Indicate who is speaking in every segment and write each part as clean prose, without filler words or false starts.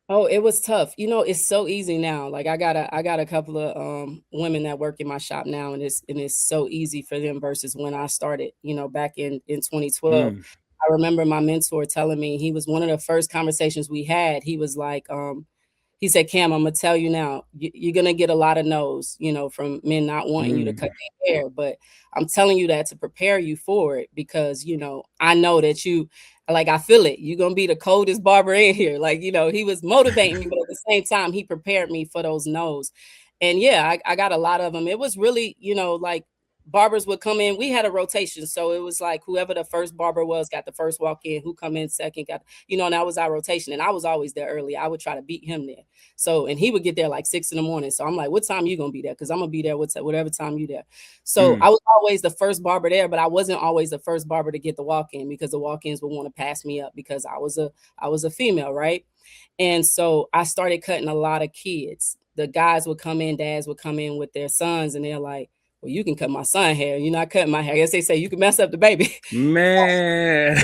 Speaker 1: Oh, it was tough. You know, it's so easy now. Like I got a couple of women that work in my shop now, and it's so easy for them versus when I started, you know, back in 2012.
Speaker 2: Mm,
Speaker 1: I remember my mentor telling me, he was one of the first conversations we had. He was like, he said, Cam, I'm gonna tell you now, you're gonna get a lot of no's, you know, from men not wanting you to cut
Speaker 2: mm,
Speaker 1: their hair. But I'm telling you that to prepare you for it because, you know, I know that you, like, I feel it. You're gonna be the coldest barber in here. Like, you know, he was motivating me, but at the same time, he prepared me for those no's. And yeah, I got a lot of them. It was really, you know, like barbers would come in. We had a rotation, so it was like whoever the first barber was got the first walk in. Who come in second got, you know, and that was our rotation. And I was always there early. I would try to beat him there. So, and he would get there like 6 in the morning. So I'm like, what time you gonna be there? Because I'm gonna be there whatever time you there. So I
Speaker 2: mm,
Speaker 1: was always the first barber there, but I wasn't always the first barber to get the walk in because the walk ins would want to pass me up because I was a female, right? And so I started cutting a lot of kids. The guys would come in, dads would come in with their sons, and they're like, well, you can cut my son hair. You're not cutting my hair. I guess they say you can mess up the baby.
Speaker 2: man.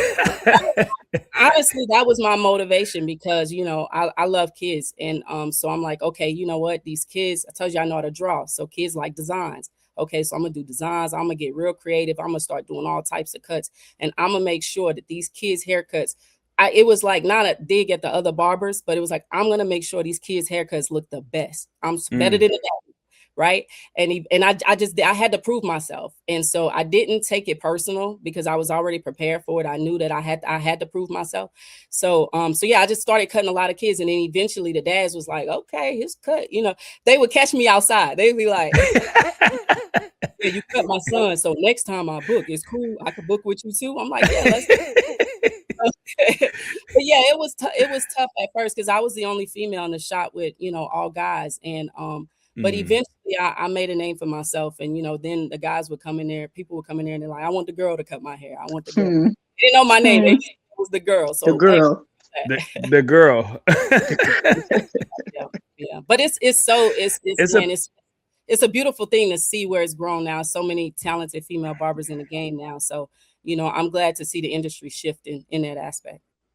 Speaker 1: Honestly, that was my motivation because, you know, I love kids. And so I'm like, okay, you know what? These kids, I told you I know how to draw. So kids like designs. Okay, so I'm gonna do designs, I'm gonna get real creative, I'm gonna start doing all types of cuts, and I'm gonna make sure that these kids' haircuts, it was like not a dig at the other barbers, but it was like I'm gonna make sure these kids' haircuts look the best. Better
Speaker 2: Mm,
Speaker 1: than the right? And I just I had to prove myself. And so I didn't take it personal because I was already prepared for it. I knew that I had to prove myself. So yeah, I just started cutting a lot of kids and then eventually the dads was like, "Okay, his cut." You know, they would catch me outside. They'd be like, "Yeah, you cut my son. So next time I book, it's cool. I could book with you too." I'm like, "Yeah, let's." But yeah, it was tough at first because I was the only female in the shop with, you know, all guys. And but
Speaker 2: mm.
Speaker 1: eventually I made a name for myself. And you know, then the guys would come in there, people would come in there and they're like, I want the girl to cut my hair. I want the girl.
Speaker 3: Hmm.
Speaker 1: They didn't know my name. They
Speaker 3: Hmm.
Speaker 1: just it was the girl.
Speaker 3: The
Speaker 1: So thank
Speaker 3: girl.
Speaker 1: you
Speaker 2: The girl.
Speaker 1: for that. Yeah, yeah. But it's so it's
Speaker 2: It's a
Speaker 1: man, it's a beautiful thing to see where it's grown now. So many talented female barbers in the game now. So, you know, I'm glad to see the industry shifting in that aspect.